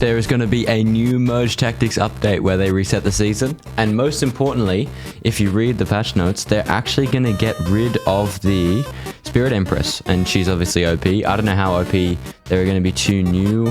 There is going to be a new Merge Tactics update where they reset the season. And most importantly, if you read the patch notes, they're actually going to get rid of the Spirit Empress. And she's obviously OP. I don't know how OP. There are going to be 2 new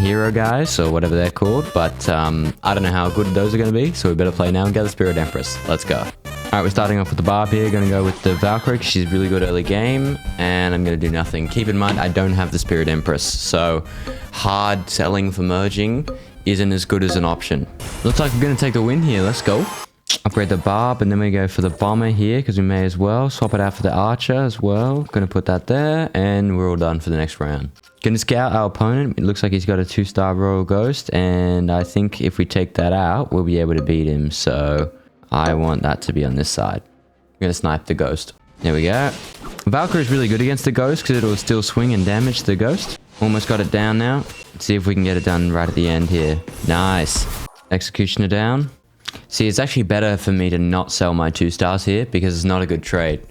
hero guys or whatever they're called. But I don't know how good those are going to be. So we better play now and get the Spirit Empress. Let's go. Alright, we're starting off with the Barb here. Going to go with the Valkyrie because she's really good early game. And I'm going to do nothing. Keep in mind, I don't have the Spirit Empress. So hard selling for merging isn't as good as an option. Looks like we're going to take the win here. Let's go. Upgrade the Barb and then we go for the Bomber here because we may as well. Swap it out for the Archer as well. Going to put that there and we're all done for the next round. Going to scout our opponent. It looks like he's got a 2-star Royal Ghost. And I think if we take that out, we'll be able to beat him. So I want that to be on this side. I'm going to snipe the Ghost. There we go. Valkyrie is really good against the Ghost because it'll still swing and damage the Ghost. Almost got it down now. Let's see if we can get it done right at the end here. Nice. Executioner down. See, it's actually better for me to not sell my 2 stars here because it's not a good trade.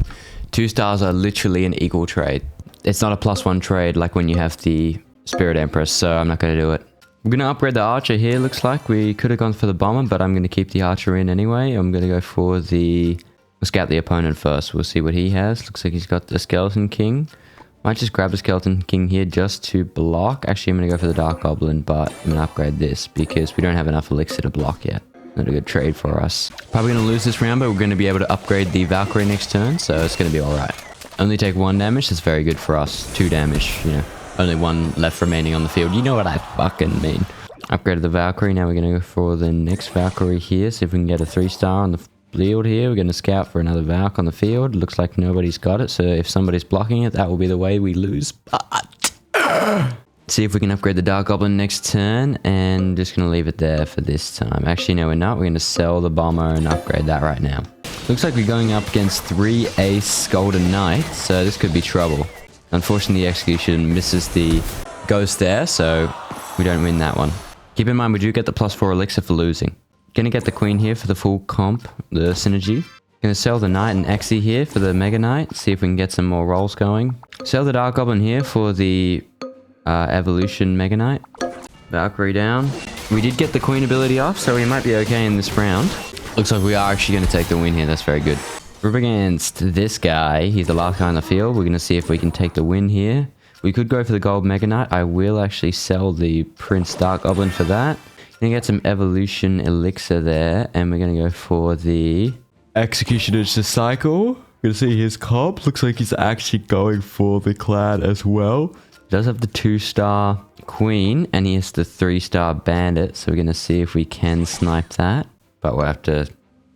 2 stars are literally an equal trade. It's not a +1 trade like when you have the Spirit Empress, so I'm not going to do it. I'm going to upgrade the Archer here, looks like. We could have gone for the Bomber, but I'm going to keep the Archer in anyway. I'm going to go for the... We'll scout the opponent first. We'll see what he has. Looks like he's got the Skeleton King. Might just grab a Skeleton King here just to block. Actually, I'm going to go for the Dark Goblin, but I'm going to upgrade this because we don't have enough Elixir to block yet. Not a good trade for us. Probably going to lose this round, but we're going to be able to upgrade the Valkyrie next turn, so it's going to be alright. Only take 1 damage. That's very good for us. 2 damage, you know. Only 1 left remaining on the field. You know what I fucking mean. Upgraded the Valkyrie. Now we're going to go for the next Valkyrie here. See if we can get a 3-star on the field here. We're going to scout for another Valk on the field. Looks like nobody's got it. So if somebody's blocking it, that will be the way we lose. But see if we can upgrade the Dark Goblin next turn. And just going to leave it there for this time. Actually, no, we're not. We're going to sell the Bomber and upgrade that right now. Looks like we're going up against 3 Ace Golden Knights. So this could be trouble. Unfortunately, the Execution misses the Ghost there. So we don't win that one. Keep in mind, we do get the +4 Elixir for losing. Gonna get the Queen here for the full comp, the synergy. Gonna sell the Knight and Exy here for the Mega Knight. See if we can get some more rolls going. Sell the Dark Goblin here for the Evolution Mega Knight. Valkyrie down. We did get the Queen ability off, so we might be okay in this round. Looks like we are actually gonna take the win here. That's very good. We're up against this guy. He's the last guy on the field. We're gonna see if we can take the win here. We could go for the Gold Mega Knight. I will actually sell the Prince Dark Goblin for that. Gonna get some Evolution Elixir there. And we're gonna go for the Executioner's Cycle. Gonna see his comp. Looks like he's actually going for the clan as well. He does have the 2-star Queen. And he has the 3-star Bandit. So we're gonna see if we can snipe that. But we'll have to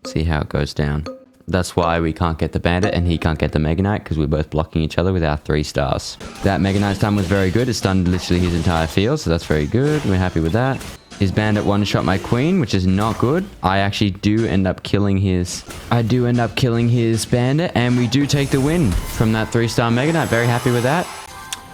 see how it goes down. That's why we can't get the Bandit and he can't get the Mega Knight because we're both blocking each other with our 3 stars. That Mega Knight's stun was very good. It stunned literally his entire field, so that's very good. We're happy with that. His Bandit one-shot my Queen, which is not good. I actually do end up killing his... Bandit, and we do take the win from that 3-star Mega Knight. Very happy with that.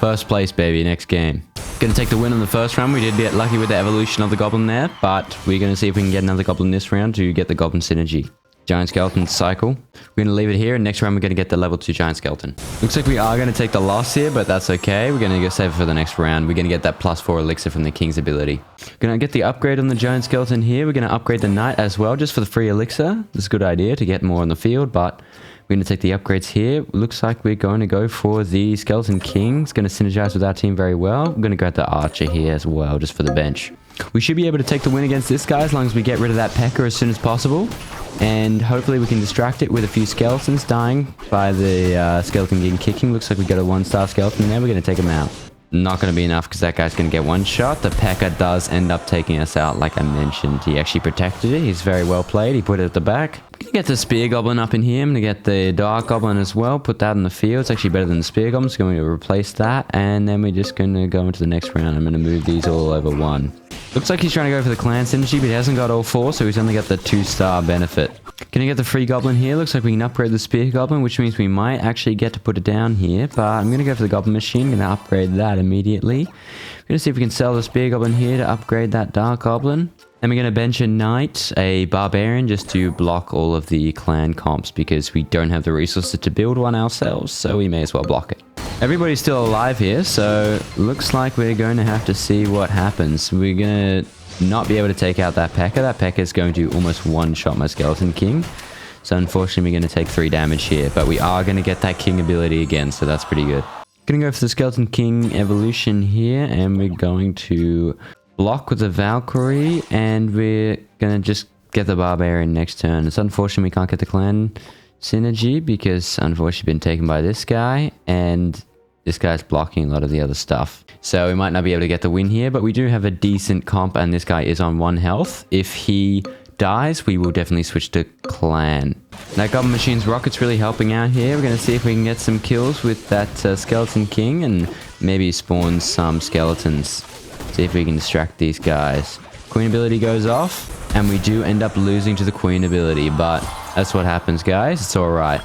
First place, baby. Next game. Gonna take the win on the first round. We did get lucky with the evolution of the Goblin there, but we're gonna see if we can get another Goblin this round to get the Goblin synergy. Giant Skeleton Cycle. We're going to leave it here, and next round we're going to get the level 2 Giant Skeleton. Looks like we are going to take the loss here, but that's okay. We're going to go save it for the next round. We're going to get that +4 Elixir from the King's ability. We're going to get the upgrade on the Giant Skeleton here. We're going to upgrade the Knight as well, just for the free Elixir. This is a good idea to get more on the field, but we're going to take the upgrades here. Looks like we're going to go for the Skeleton King. It's going to synergize with our team very well. We're going to grab the Archer here as well, just for the bench. We should be able to take the win against this guy as long as we get rid of that P.E.K.K.A as soon as possible. And hopefully we can distract it with a few skeletons dying by the Skeleton King kicking. Looks like we got a 1-star skeleton there. We're going to take him out. Not going to be enough because that guy's going to get 1 shot. The P.E.K.K.A does end up taking us out like I mentioned. He actually protected it. He's very well played. He put it at the back. Gonna get the Spear Goblin up in here. I'm going to get the Dark Goblin as well. Put that in the field. It's actually better than the Spear Goblin. So going to replace that. And then we're just going to go into the next round. I'm going to move these all over 1. Looks like he's trying to go for the clan synergy, but he hasn't got all 4, so he's only got the 2-star benefit. Gonna get the free Goblin here. Looks like we can upgrade the Spear Goblin, which means we might actually get to put it down here. But I'm gonna go for the Goblin Machine. Gonna upgrade that immediately. We're gonna see if we can sell the Spear Goblin here to upgrade that Dark Goblin. And we're gonna bench a Knight, a Barbarian, just to block all of the clan comps because we don't have the resources to build one ourselves, so we may as well block it. Everybody's still alive here, so looks like we're going to have to see what happens. We're going to not be able to take out that P.E.K.K.A. That P.E.K.K.A. is going to almost one-shot my Skeleton King. So unfortunately, we're going to take 3 damage here. But we are going to get that King ability again, so that's pretty good. Going to go for the Skeleton King evolution here, and we're going to block with the Valkyrie, and we're going to just get the Barbarian next turn. It's unfortunate we can't get the clan synergy because unfortunately been taken by this guy, and this guy's blocking a lot of the other stuff. So we might not be able to get the win here, but we do have a decent comp, and this guy is on 1 health. If he dies, we will definitely switch to clan. That Goblin Machine's rocket's really helping out here. We're going to see if we can get some kills with that Skeleton King and maybe spawn some skeletons. See if we can distract these guys. Queen ability goes off, and we do end up losing to the Queen ability, but that's what happens, guys. It's alright.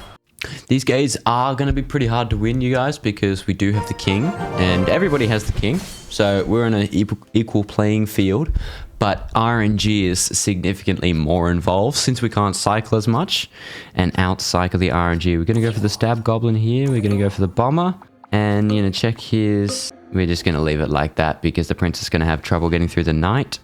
These games are going to be pretty hard to win, you guys, because we do have the King, and everybody has the King, so we're in an equal playing field, but RNG is significantly more involved since we can't cycle as much and out-cycle the RNG. We're going to go for the Stab Goblin here, we're going to go for the Bomber, and you know, check his... We're just going to leave it like that because the Prince is going to have trouble getting through the night,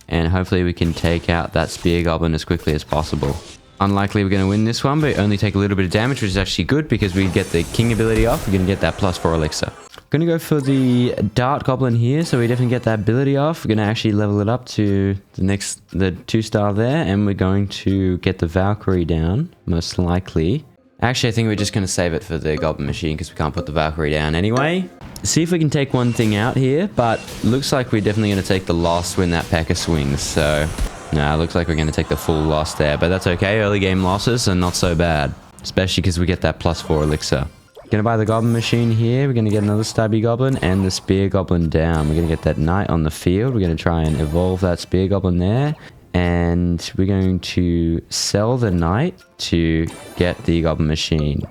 and hopefully we can take out that Spear Goblin as quickly as possible. Unlikely we're going to win this one, but only take a little bit of damage, which is actually good because we get the King ability off. We're going to get that +4 elixir. Going to go for the Dart Goblin here, so we definitely get that ability off. We're going to actually level it up to the 2-star there, and we're going to get the Valkyrie down, most likely. Actually, I think we're just going to save it for the Goblin Machine because we can't put the Valkyrie down anyway. See if we can take one thing out here, but looks like we're definitely going to take the loss when that P.E.K.K.A. swings, so... Nah, looks like we're going to take the full loss there, but that's okay. Early game losses are not so bad, especially because we get that +4 elixir. Going to buy the Goblin Machine here. We're going to get another Stabby Goblin and the Spear Goblin down. We're going to get that Knight on the field. We're going to try and evolve that Spear Goblin there, and we're going to sell the Knight to get the Goblin Machine.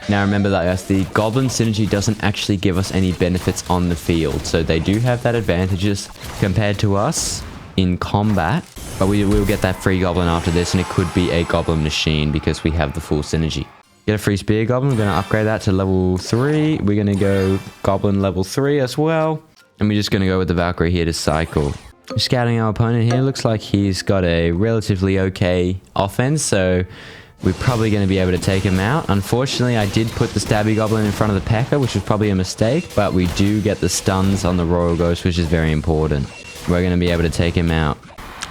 Now remember that, guys, the Goblin Synergy doesn't actually give us any benefits on the field, so they do have that advantages compared to us in combat, but we will get that free Goblin after this, and it could be a Goblin Machine because we have the full synergy. Get a free Spear Goblin. We're going to upgrade that to level 3. We're going to go Goblin level 3 as well, and we're just going to go with the Valkyrie here to cycle. Scouting our opponent here, looks like he's got a relatively okay offense, so we're probably going to be able to take him out. Unfortunately, I did put the Stabby Goblin in front of the P.E.K.K.A., which was probably a mistake, but we do get the stuns on the Royal Ghost, which is very important. We're going to be able to take him out,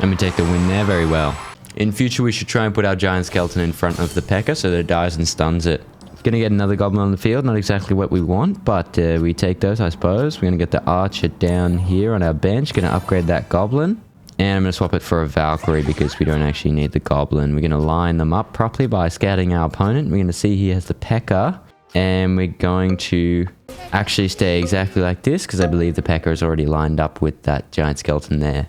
and we take the win there very well. In future, we should try and put our Giant Skeleton in front of the P.E.K.K.A. so that it dies and stuns it. Going to get another Goblin on the field, not exactly what we want, but we take those, I suppose. We're going to get the Archer down here on our bench, going to upgrade that Goblin. And I'm going to swap it for a Valkyrie because we don't actually need the Goblin. We're going to line them up properly by scouting our opponent. We're going to see he has the P.E.K.K.A. And we're going to actually stay exactly like this because I believe the P.E.K.K.A. is already lined up with that Giant Skeleton there.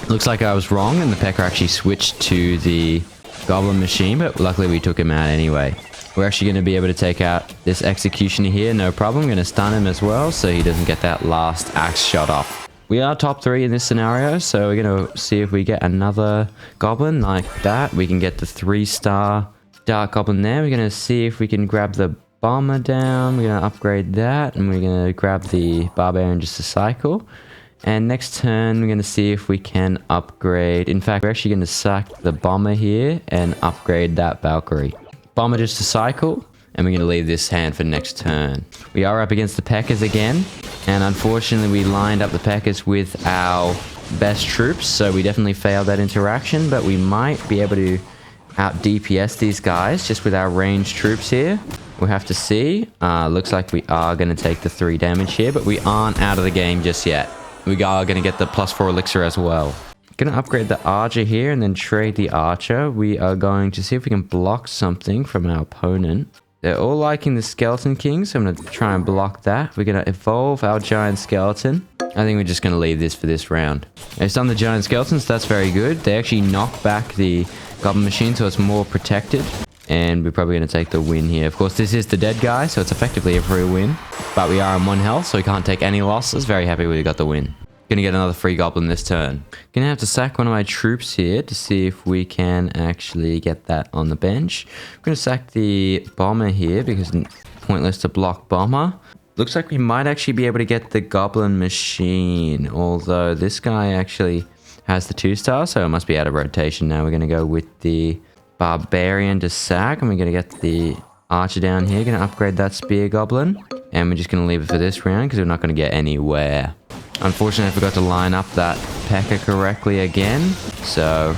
Looks like I was wrong and the P.E.K.K.A. actually switched to the Goblin Machine, but luckily we took him out anyway. We're actually going to be able to take out this Executioner here, no problem. I'm going to stun him as well so he doesn't get that last axe shot off. We are top 3 in this scenario, so we're going to see if we get another Goblin like that. We can get the 3-star Dark Goblin there. We're going to see if we can grab the Bomber down. We're going to upgrade that, and we're going to grab the Barbarian just to cycle. And next turn, we're going to see if we can upgrade. In fact, we're actually going to sack the Bomber here and upgrade that Valkyrie. Bomber just to cycle, and we're going to leave this hand for next turn. We are up against the P.E.K.K.A.s again, and unfortunately we lined up the P.E.K.K.A.s with our best troops, so we definitely failed that interaction, but we might be able to out DPS these guys just with our ranged troops here. We'll have to see. Looks like we are going to take the 3 damage here, but we aren't out of the game just yet. We are going to get the +4 elixir as well. Going to upgrade the Archer here and then trade the Archer. We are going to see if we can block something from our opponent. They're all liking the Skeleton King, so I'm going to try and block that. We're going to evolve our Giant Skeleton. I think we're just going to leave this for this round. They've done the Giant Skeletons, that's very good. They actually knock back the Goblin Machine, so it's more protected. And we're probably going to take the win here. Of course, this is the dead guy, so it's effectively a free win. But we are on 1 health, so we can't take any losses. Very happy we got the win. Gonna get another free Goblin this turn. Gonna have to sack one of my troops here to see if we can actually get that on the bench. I'm gonna sack the Bomber here because it's pointless to block Bomber. Looks like we might actually be able to get the Goblin Machine, although this guy actually has the 2-star, so it must be out of rotation now. We're going to go with the Barbarian to sack, and we're going to get the Archer down here. Going to upgrade that Spear Goblin, and we're just going to leave it for this round because we're not going to get anywhere. Unfortunately, I forgot to line up that P.E.K.K.A correctly again, so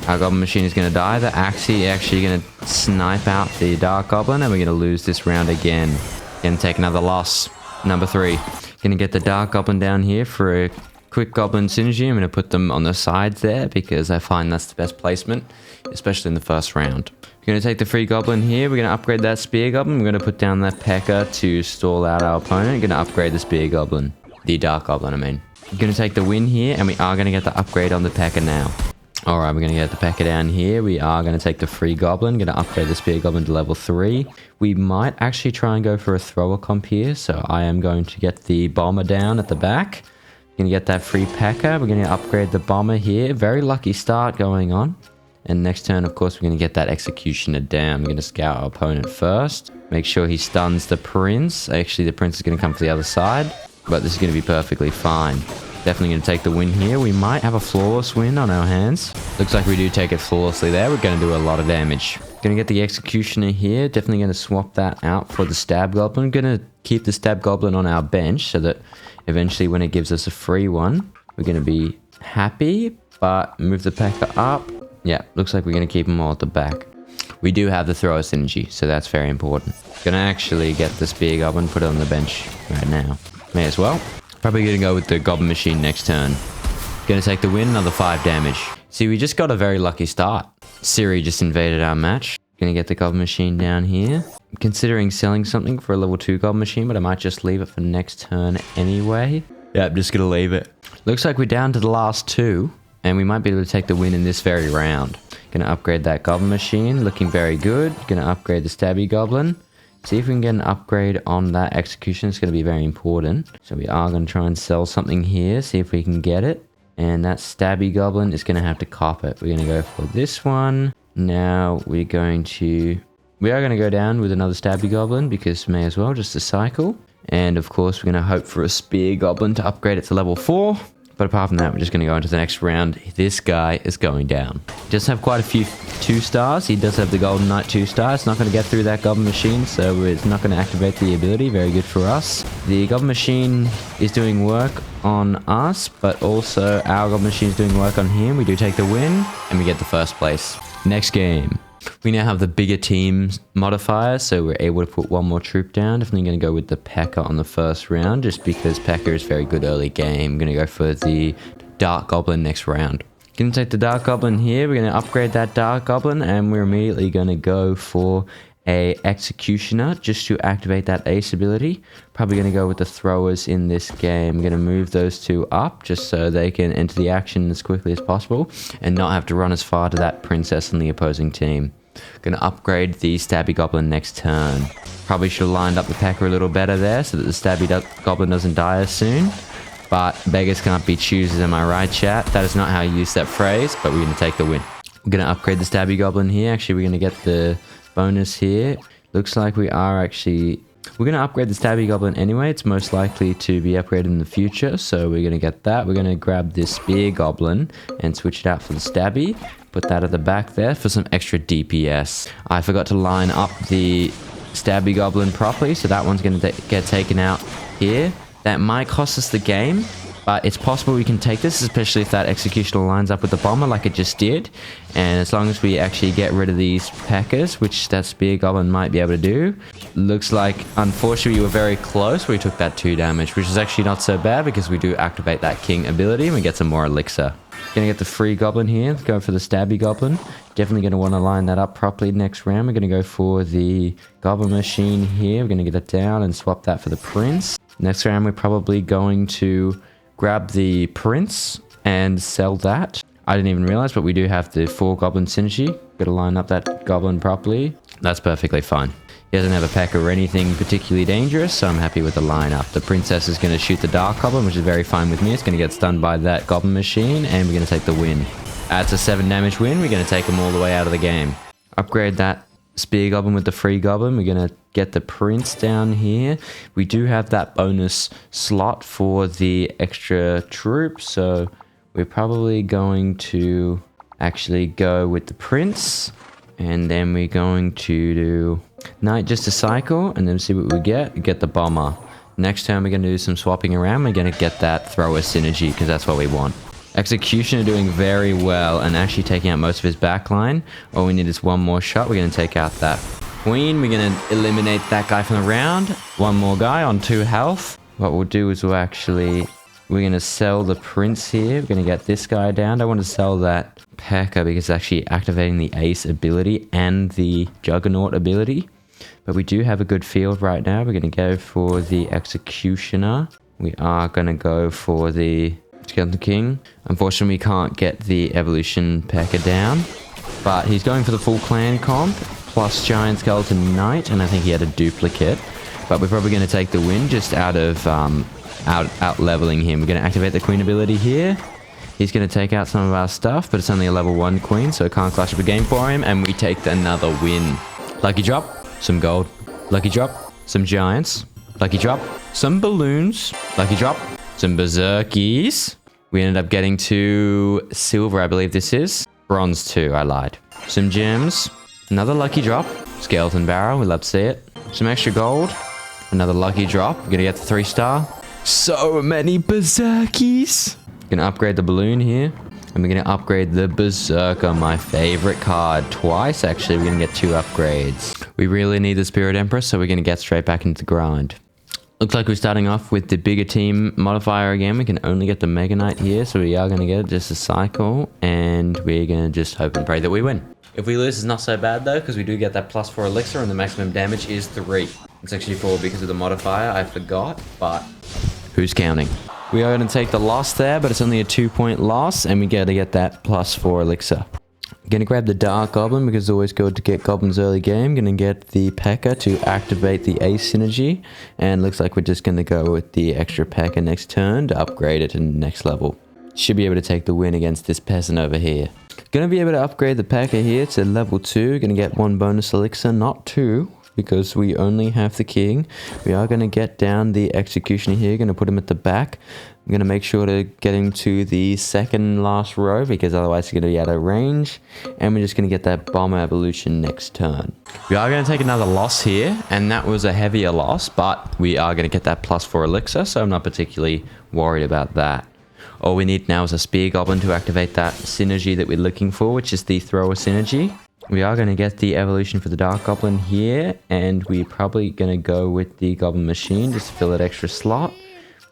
our Goblin Machine is going to die. The Axie actually going to snipe out the Dark Goblin, and we're going to lose this round again. Going to take another loss. Number 3. Going to get the Dark Goblin down here for a quick Goblin synergy. I'm going to put them on the sides there because I find that's the best placement, especially in the first round. We're going to take the free Goblin here. We're going to upgrade that Spear Goblin. We're going to put down that P.E.K.K.A to stall out our opponent. We're going to upgrade the Spear Goblin. The Dark Goblin, I mean. We're going to take the win here, and we are going to get the upgrade on the P.E.K.K.A now. Alright, we're going to get the P.E.K.K.A down here. We are going to take the free Goblin. Going to upgrade the Spear Goblin to level 3. We might actually try and go for a thrower comp here. So I am going to get the Bomber down at the back. Going to get that free P.E.K.K.A. We're going to upgrade the Bomber here. Very lucky start going on. And next turn, of course, we're going to get that Executioner down. We're going to scout our opponent first. Make sure he stuns the Prince. Actually, the Prince is going to come to the other side. But this is going to be perfectly fine. Definitely going to take the win here. We might have a flawless win on our hands. Looks like we do take it flawlessly there. We're going to do a lot of damage. Going to get the Executioner here. Definitely going to swap that out for the Stab Goblin. Going to keep the Stab Goblin on our bench so that eventually when it gives us a free one, we're going to be happy. But move the P.E.K.K.A up. Yeah, looks like we're going to keep them all at the back. We do have the Thrower Synergy, so that's very important. Going to actually get the Spear Goblin, put it on the bench right now. May as well. Probably going to go with the Goblin Machine next turn. Going to take the win, another 5 damage. See, we just got a very lucky start. Siri just invaded our match. Going to get the Goblin Machine down here. I'm considering selling something for a level 2 Goblin Machine, but I might just leave it for next turn anyway. Yeah, I'm just going to leave it. Looks like we're down to the last 2, and we might be able to take the win in this very round. Going to upgrade that Goblin Machine, looking very good. Going to upgrade the Stabby Goblin. See if we can get an upgrade on that Execution. It's going to be very important. So we are going to try and sell something here. See if we can get it. And that Stabby Goblin is going to have to cop it. We're going to go for this one. Now we are going to go down with another Stabby Goblin because may as well, just a cycle. And of course we're going to hope for a Spear Goblin to upgrade it to level 4. But apart from that, we're just going to go into the next round. This guy is going down. He does have quite a few 2-stars. He does have the Golden Knight 2-star. It's not going to get through that Goblin Machine, so it's not going to activate the ability. Very good for us. The Goblin Machine is doing work on us, but also our Goblin Machine is doing work on him. We do take the win, and we get the first place. Next game. We now have the bigger team modifier, so we're able to put one more troop down. Definitely going to go with the P.E.K.K.A on the first round, just because P.E.K.K.A is very good early game. I'm going to go for the Dark Goblin next round. Going to take the Dark Goblin here. We're going to upgrade that Dark Goblin, and we're immediately going to go for a Executioner just to activate that Ace ability. Probably going to go with the Throwers in this game. I'm going to move those 2 up just so they can enter the action as quickly as possible and not have to run as far to that Princess on the opposing team. Going to upgrade the Stabby Goblin next turn. Probably should have lined up the P.E.K.K.A a little better there so that the Stabby Goblin doesn't die as soon. But beggars can't be choosers, am I right, chat? That is not how you use that phrase, but we're going to take the win. We're going to upgrade the Stabby Goblin here. Actually, we're going to get the bonus here. Looks like we are actually... We're going to upgrade the Stabby Goblin anyway. It's most likely to be upgraded in the future, so we're going to get that. We're going to grab this Spear Goblin and switch it out for the Stabby. Put that at the back there for some extra DPS. I forgot to line up the Stabby Goblin properly, so that one's going to get taken out here. That might cost us the game, but it's possible we can take this, especially if that Executioner lines up with the Bomber like it just did. And as long as we actually get rid of these P.E.K.K.As, which that Spear Goblin might be able to do. Looks like, unfortunately, we were very close. We took that 2 damage, which is actually not so bad because we do activate that King ability and we get some more Elixir. Gonna get the free Goblin here. Let's go for the Stabby Goblin. Definitely gonna want to line that up properly next round. We're gonna go for the Goblin Machine here. We're gonna get it down and swap that for the Prince. Next round, we're probably going to grab the Prince and sell that. I didn't even realize, but we do have the 4 Goblin Synergy. Gotta line up that Goblin properly. That's perfectly fine. He doesn't have a P.E.K.K.A or anything particularly dangerous, so I'm happy with the lineup. The Princess is going to shoot the Dark Goblin, which is very fine with me. It's going to get stunned by that Goblin Machine, and we're going to take the win. That's a 7 damage win. We're going to take them all the way out of the game. Upgrade that spear goblin with the free goblin. We're going to get the prince down here. We do have that bonus slot for the extra troop, so we're probably going to actually go with the prince, and then we're going to do knight just to cycle, and then see what we get the bomber. Next turn we're going to do some swapping around. We're going to get that thrower synergy because that's what we want. Executioner doing very well and actually taking out most of his backline. All we need is one more shot. We're going to take out that queen. We're going to eliminate that guy from the round. One more guy on 2 health. What we'll do is we're going to sell the prince here. We're going to get this guy down. I want to sell that P.E.K.K.A. because it's actually activating the ace ability and the juggernaut ability. But we do have a good field right now. We're going to go for the executioner. We are going to go for the Skeleton King. Unfortunately, we can't get the evolution P.E.K.K.A. down. But he's going for the full clan comp plus giant skeleton knight. And I think he had a duplicate. But we're probably going to take the win just out of out leveling him. We're going to activate the queen ability here. He's going to take out some of our stuff. But it's only a level 1 queen. So it can't clash up a game for him. And we take another win. Lucky drop. Some gold. Lucky drop. Some giants. Lucky drop. Some balloons. Lucky drop. Some berserkies. We ended up getting to silver, I believe this is. Bronze 2, I lied. Some gems. Another lucky drop. Skeleton barrel, we love to see it. Some extra gold. Another lucky drop. We're gonna get the 3-star. So many berserkies. Gonna upgrade the balloon here. And we're going to upgrade the Berserker, my favorite card. Twice, actually. We're going to get 2 upgrades. We really need the Spirit Empress, so we're going to get straight back into the grind. Looks like we're starting off with the bigger team modifier again. We can only get the Mega Knight here, so we are going to get just a cycle. And we're going to just hope and pray that we win. If we lose, it's not so bad, though, because we do get that +4 elixir, and the maximum damage is 3. It's actually 4 because of the modifier. I forgot, but who's counting? We are going to take the loss there, but it's only a 2-point loss, and we got to get that +4 elixir. Going to grab the Dark Goblin because it's always good to get goblins early game. Going to get the P.E.K.K.A. to activate the ace synergy, and looks like we're just going to go with the extra P.E.K.K.A. next turn to upgrade it to the next level. Should be able to take the win against this peasant over here. Going to be able to upgrade the P.E.K.K.A. here to level 2. Going to get 1 bonus elixir, not 2. Because we only have the king. We are going to get down the executioner here. Going to put him at the back. I'm going to make sure to get him to the second last row, because otherwise he's going to be out of range. And we're just going to get that bomber evolution next turn. We are going to take another loss here, and that was a heavier loss, but we are going to get that +4 elixir, so I'm not particularly worried about that. All we need now is a spear goblin to activate that synergy that we're looking for, which is the thrower synergy. We are going to get the evolution for the Dark Goblin here, and we're probably going to go with the Goblin Machine just to fill that extra slot.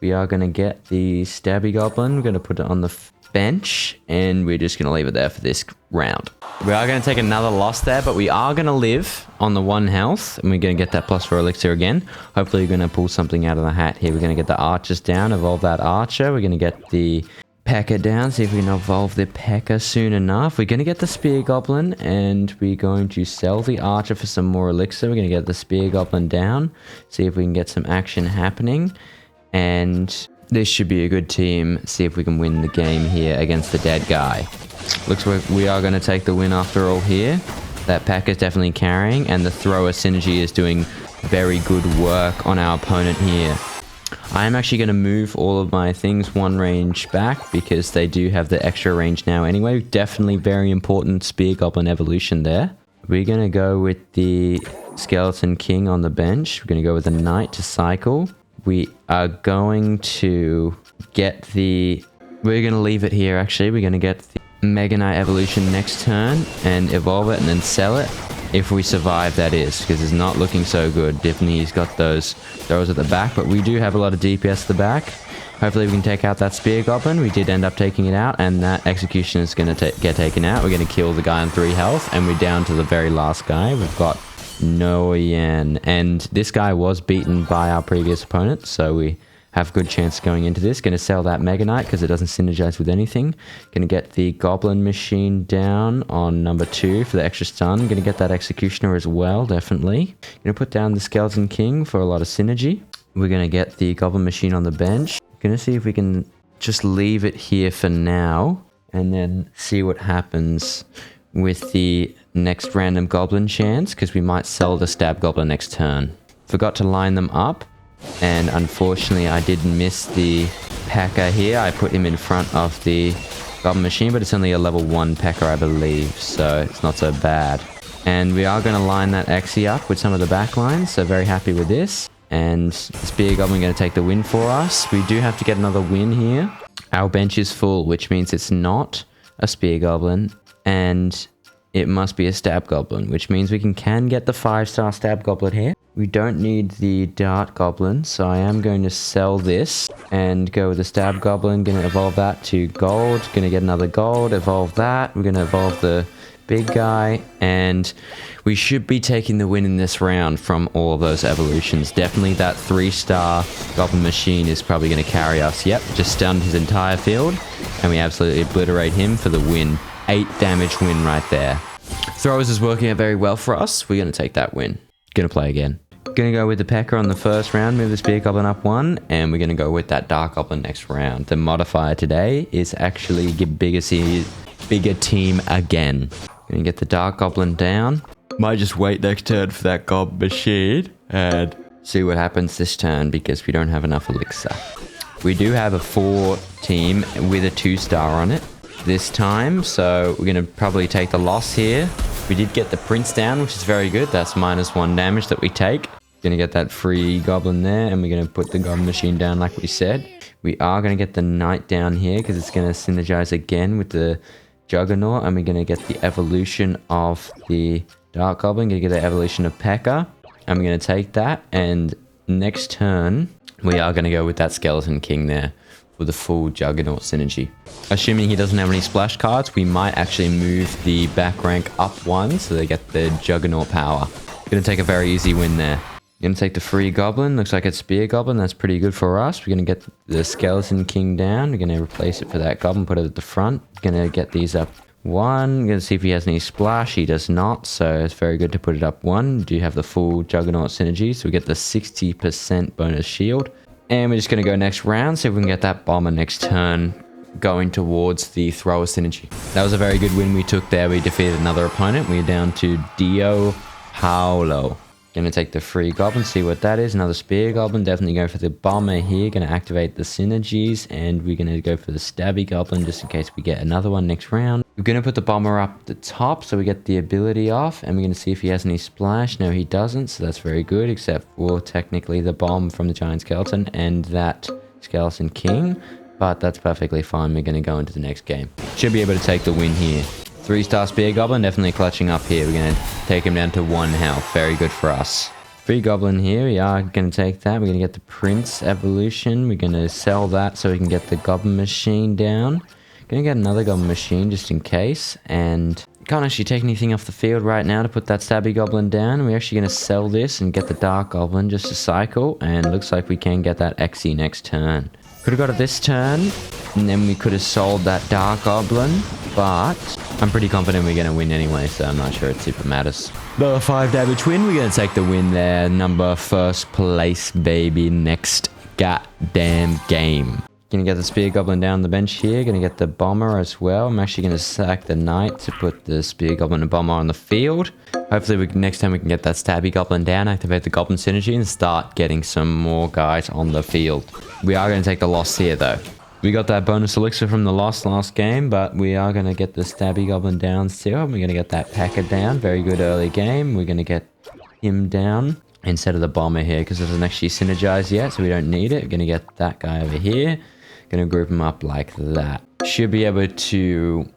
We are going to get the Stabby Goblin. We're going to put it on the bench, and we're just going to leave it there for this round. We are going to take another loss there, but we are going to live on the 1 health, and we're going to get that +4 elixir again. Hopefully we're going to pull something out of the hat here. We're going to get the archers down, evolve that archer. We're going to get the P.E.K.K.A. down, see if we can evolve the P.E.K.K.A. soon enough. We're going to get the Spear Goblin, and we're going to sell the Archer for some more elixir. We're going to get the Spear Goblin down, see if we can get some action happening. And this should be a good team. See if we can win the game here against the dead guy. Looks like we are going to take the win after all here. That P.E.K.K.A. is definitely carrying, and the thrower synergy is doing very good work on our opponent here. I am actually going to move all of my things 1 range back because they do have the extra range now anyway. Definitely very important Spear Goblin evolution there. We're going to go with the Skeleton King on the bench. We're going to go with the Knight to cycle. We are going to get the... We're going to leave it here actually. We're going to get the Mega Knight evolution next turn and evolve it and then sell it. If we survive, that is, because it's not looking so good. Definitely he's got those throws at the back, but we do have a lot of DPS at the back. Hopefully we can take out that Spear Goblin. We did end up taking it out, and that Execution is going to get taken out. We're going to kill the guy on 3 health, and we're down to the very last guy. We've got Noyan, and this guy was beaten by our previous opponent, so we have a good chance going into this. Going to sell that Mega Knight because it doesn't synergize with anything. Going to get the Goblin Machine down on number 2 for the extra stun. Going to get that Executioner as well, definitely. Going to put down the Skeleton King for a lot of synergy. We're going to get the Goblin Machine on the bench. Going to see if we can just leave it here for now and then see what happens with the next random goblin chance because we might sell the stab goblin next turn. Forgot to line them up, and unfortunately I did miss the P.E.K.K.A here. I put him in front of the goblin machine, but it's only a level 1 P.E.K.K.A I believe, so it's not so bad. And we are going to line that Exy up with some of the back lines, so very happy with this. And the Spear Goblin going to take the win for us. We do have to get another win here. Our bench is full, which means it's not a Spear Goblin, and it must be a Stab Goblin, which means we can get the 5-star Stab Goblin here. We don't need the Dart Goblin, so I am going to sell this and go with the Stab Goblin. Going to evolve that to gold. Going to get another gold, evolve that. We're going to evolve the big guy, and we should be taking the win in this round from all of those evolutions. Definitely that 3-star Goblin Machine is probably going to carry us. Yep, just stunned his entire field, and we absolutely obliterate him for the win. 8 damage win right there. Throwers is working out very well for us. We're going to take that win. Going to play again. Going to go with the P.E.K.K.A on the first round, move the Spear Goblin up 1, and we're going to go with that Dark Goblin next round. The modifier today is actually get bigger team again. Going to get the Dark Goblin down. Might just wait next turn for that Goblin Machine and see what happens this turn because we don't have enough elixir. We do have a 4 team with a 2-star on it this time, so we're going to probably take the loss here. We did get the Prince down, which is very good. That's -1 damage that we take. Going to get that free Goblin there, and we're going to put the Goblin Machine down like we said. We are going to get the Knight down here because it's going to synergize again with the Juggernaut, and we're going to get the evolution of the Dark Goblin. Going to get the evolution of P.E.K.K.A. I'm going to take that, and next turn, we are going to go with that Skeleton King there with the full Juggernaut synergy. Assuming he doesn't have any splash cards, we might actually move the back rank up 1 so they get the Juggernaut power. Going to take a very easy win there. Going to take the free Goblin. Looks like it's Spear Goblin. That's pretty good for us. We're going to get the Skeleton King down. We're going to replace it for that Goblin, put it at the front. Going to get these up 1. Going to see if he has any splash. He does not, so it's very good to put it up 1. We do have the full Juggernaut synergy, so we get the 60% bonus shield. And we're just going to go next round, see if we can get that Bomber next turn going towards the Thrower synergy. That was a very good win we took there. We defeated another opponent. We're down to Dio Paulo. Going to take the free Goblin, see what that is. Another Spear Goblin. Definitely go for the Bomber here. Going to activate the synergies. And we're going to go for the Stabby Goblin just in case we get another one next round. We're going to put the Bomber up the top so we get the ability off. And we're going to see if he has any splash. No, he doesn't. So that's very good. Except for technically the bomb from the Giant Skeleton and that Skeleton King. But that's perfectly fine. We're going to go into the next game. Should be able to take the win here. 3-star Spear Goblin, definitely clutching up here. We're going to take him down to 1 health. Very good for us. Free Goblin here. We are going to take that. We're going to get the Prince evolution. We're going to sell that so we can get the Goblin Machine down. Going to get another Goblin Machine just in case. And can't actually take anything off the field right now to put that Stabby Goblin down. We're actually going to sell this and get the Dark Goblin just to cycle. And looks like we can get that Exy next turn. Could have got it this turn, and then we could have sold that Dark Goblin, but I'm pretty confident we're going to win anyway, so I'm not sure it super matters. Another 5 damage win. We're going to take the win there. Number 1st place, baby. Next goddamn game. Going to get the Spear Goblin down the bench here. Going to get the Bomber as well. I'm actually going to sack the Knight to put the Spear Goblin and Bomber on the field. Hopefully next time we can get that Stabby Goblin down, activate the Goblin synergy, and start getting some more guys on the field. We are going to take the loss here though. We got that bonus elixir from the loss last game, but we are going to get the Stabby Goblin down still. We're going to get that P.E.K.K.A down. Very good early game. We're going to get him down instead of the Bomber here because it doesn't actually synergize yet, so we don't need it. We're going to get that guy over here. Going to group them up like that. Should be able to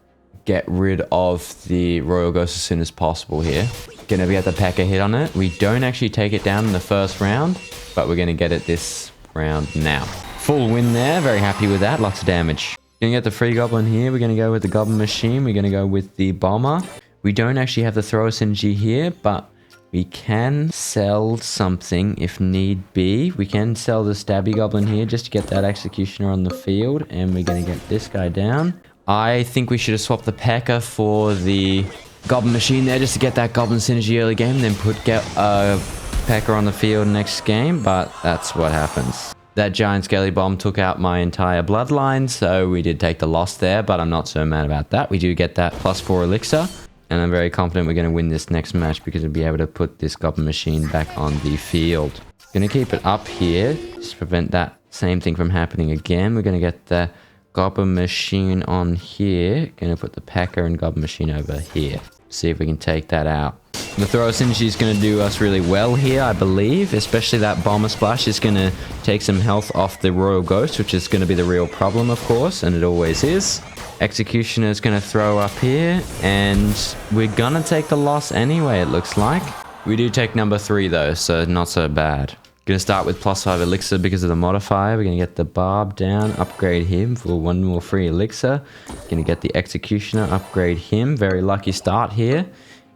get rid of the Royal Ghost as soon as possible here. Going to get the P.E.K.K.A hit on it. We don't actually take it down in the first round, but we're going to get it this round now. Full win there. Very happy with that. Lots of damage. Going to get the free Goblin here. We're going to go with the Goblin Machine. We're going to go with the Bomber. We don't actually have the Thrower synergy here, but we can sell something if need be. We can sell the Stabby Goblin here just to get that Executioner on the field. And we're going to get this guy down. I think we should have swapped the P.E.K.K.A for the Goblin Machine there just to get that Goblin synergy early game. Then get P.E.K.K.A on the field next game. But that's what happens. That Giant Skelly Bomb took out my entire bloodline. So we did take the loss there. But I'm not so mad about that. We do get that +4 elixir. And I'm very confident we're going to win this next match because we'll be able to put this Goblin Machine back on the field. Going to keep it up here, just to prevent that same thing from happening again. We're going to get the Goblin Machine on here. Going to put the P.E.K.K.A. and Goblin Machine over here. See if we can take that out. The Thrower Synergy is going to do us really well here, I believe. Especially that Bomber Splash is going to take some health off the Royal Ghost, which is going to be the real problem, of course, and it always is. Executioner is going to throw up here, and we're going to take the loss anyway, it looks like. We do take number 3, though, so not so bad. Going to start with +5 elixir because of the modifier. We're going to get the Barb down, upgrade him for 1 more free elixir. Going to get the Executioner, upgrade him. Very lucky start here.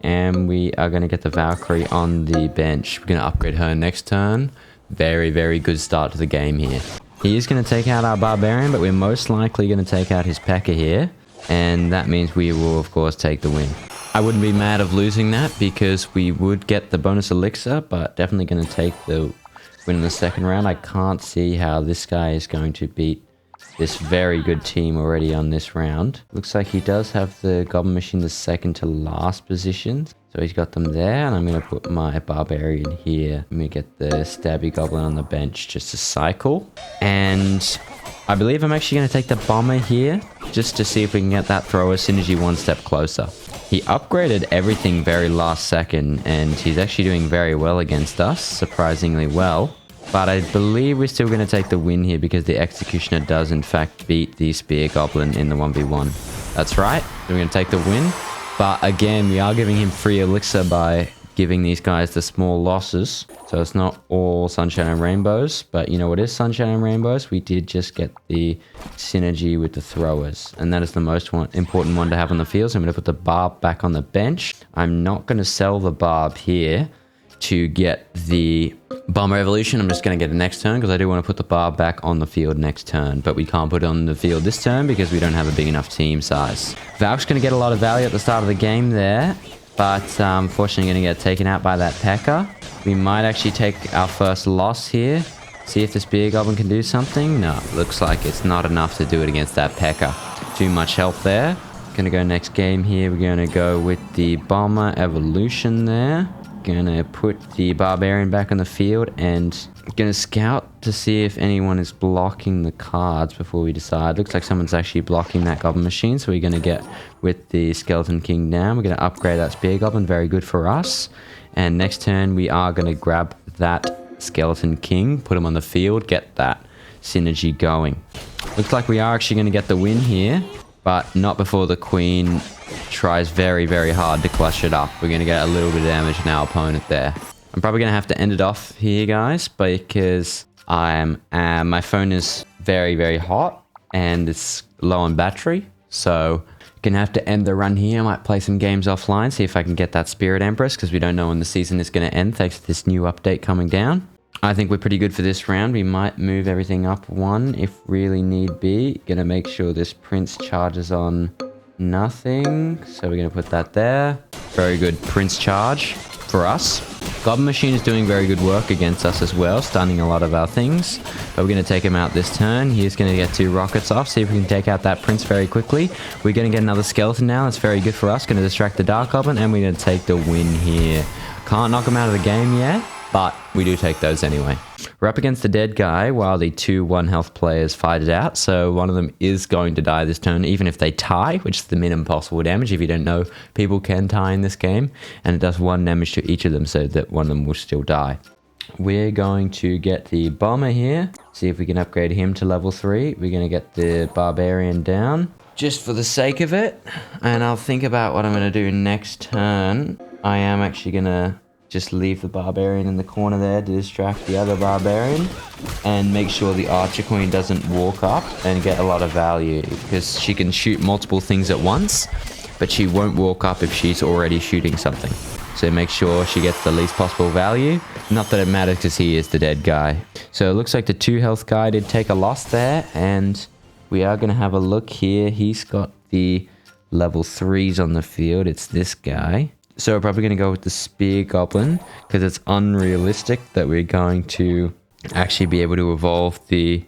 And we are going to get the Valkyrie on the bench. We're going to upgrade her next turn. Very, very good start to the game here. He is going to take out our Barbarian, but we're most likely going to take out his P.E.K.K.A. here. And that means we will, of course, take the win. I wouldn't be mad of losing that because we would get the bonus elixir, but definitely going to take the win in the second round. I can't see how this guy is going to beat this very good team already on this round. Looks like he does have the Goblin Machine the second to last position. So he's got them there, and I'm going to put my Barbarian here. Let me get the Stabby Goblin on the bench just to cycle. And I believe I'm actually going to take the Bomber here just to see if we can get that Thrower Synergy one step closer. He upgraded everything very last second, and he's actually doing very well against us, surprisingly well. But I believe we're still going to take the win here because the Executioner does in fact beat the Spear Goblin in the 1v1. That's right, we're going to take the win. But again, we are giving him free elixir by giving these guys the small losses. So it's not all sunshine and rainbows, but you know what is sunshine and rainbows? We did just get the synergy with the throwers, and that is the most important one to have on the field. So I'm going to put the Barb back on the bench. I'm not going to sell the Barb here to get the Bomber Evolution. I'm just going to get it next turn because I do want to put the Barb back on the field next turn, but we can't put it on the field this turn because we don't have a big enough team size. Valk's going to get a lot of value at the start of the game there, but unfortunately going to get taken out by that P.E.K.K.A. We might actually take our first loss here. See if the Spear Goblin can do something. No, looks like it's not enough to do it against that P.E.K.K.A. Too much health there. Gonna go next game here. We're gonna go with the Bomber Evolution there. Gonna put the Barbarian back on the field and gonna scout to see if anyone is blocking the cards before we decide. Looks like someone's actually blocking that Goblin Machine, so we're gonna get with the Skeleton King down. We're gonna upgrade that Spear Goblin, very good for us. And next turn we are gonna grab that Skeleton King, put him on the field, get that synergy going. Looks like we are actually gonna get the win here, but not before the Queen tries very, very hard to clutch it up. We're going to get a little bit of damage on our opponent there. I'm probably going to have to end it off here, guys, because my phone is very, very hot and it's low on battery. So going to have to end the run here. I might play some games offline, see if I can get that Spirit Empress, because we don't know when the season is going to end thanks to this new update coming down. I think we're pretty good for this round. We might move everything up one if really need be. Gonna make sure this Prince charges on nothing. So we're gonna put that there. Very good Prince charge for us. Goblin Machine is doing very good work against us as well, stunning a lot of our things. But we're gonna take him out this turn. He's gonna get 2 rockets off. See if we can take out that Prince very quickly. We're gonna get another skeleton now. That's very good for us. Gonna distract the Dark Goblin, and we're gonna take the win here. Can't knock him out of the game yet, but we do take those anyway. We're up against the dead guy while the 2 1 health players fight it out. So one of them is going to die this turn, even if they tie, which is the minimum possible damage. If you don't know, people can tie in this game. And it does 1 damage to each of them so that one of them will still die. We're going to get the Bomber here. See if we can upgrade him to level 3. We're going to get the Barbarian down just for the sake of it. And I'll think about what I'm going to do next turn. I am actually going to just leave the Barbarian in the corner there to distract the other Barbarian and make sure the Archer Queen doesn't walk up and get a lot of value, because she can shoot multiple things at once, but she won't walk up if she's already shooting something. So make sure she gets the least possible value. Not that it matters because he is the dead guy. So it looks like the 2 health guy did take a loss there, and we are going to have a look here. He's got the level 3s on the field. It's this guy. So we're probably going to go with the Spear Goblin because it's unrealistic that we're going to actually be able to evolve the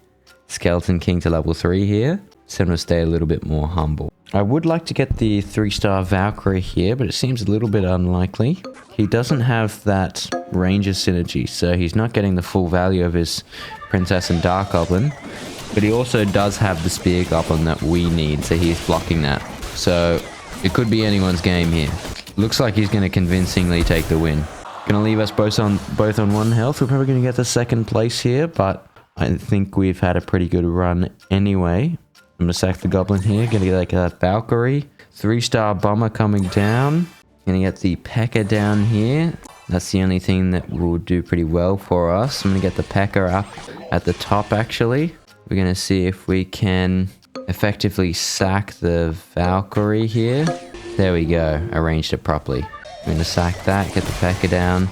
Skeleton King to level 3 here. So I'm going to stay a little bit more humble. I would like to get the 3-star Valkyrie here, but it seems a little bit unlikely. He doesn't have that Ranger synergy, so he's not getting the full value of his Princess and Dark Goblin. But he also does have the Spear Goblin that we need, so he's blocking that. So it could be anyone's game here. Looks like he's going to convincingly take the win. Going to leave us both on 1 health. We're probably going to get the 2nd place here, but I think we've had a pretty good run anyway. I'm going to sack the Goblin here. Going to get like that Valkyrie. 3-star Bomber coming down. Going to get the P.E.K.K.A down here. That's the only thing that will do pretty well for us. I'm going to get the P.E.K.K.A up at the top, actually. We're going to see if we can effectively sack the Valkyrie here. There we go. Arranged it properly. I'm going to sack that, get the P.E.K.K.A down.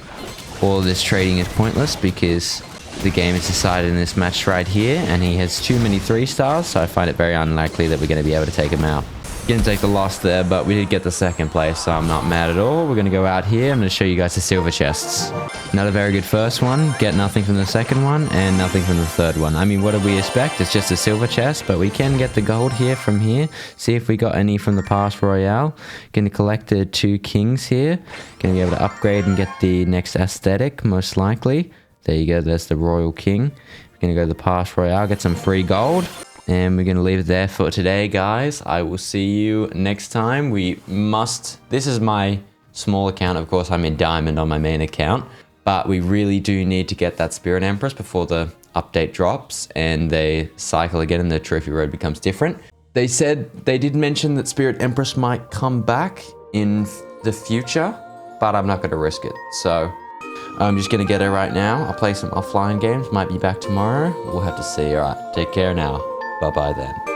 All of this trading is pointless because the game is decided in this match right here, and he has too many 3-stars, so I find it very unlikely that we're going to be able to take him out. Didn't take the loss there, but we did get the 2nd place, so I'm not mad at all. We're going to go out here. I'm going to show you guys the silver chests. Not a very good first one. Get nothing from the 2nd one, and nothing from the 3rd one. I mean, what did we expect? It's just a silver chest, but we can get the gold here from here. See if we got any from the Pass Royale. Going to collect the 2 kings here. Going to be able to upgrade and get the next aesthetic, most likely. There you go. There's the Royal King. We're going to go to the Pass Royale, get some free gold. And we're going to leave it there for today, guys. I will see you next time. This is my small account. Of course, I'm in Diamond on my main account. But we really do need to get that Spirit Empress before the update drops. And they cycle again and the trophy road becomes different. They did mention that Spirit Empress might come back in the future. But I'm not going to risk it. So I'm just going to get her right now. I'll play some offline games. Might be back tomorrow. We'll have to see. Alright, take care now. Bye-bye then.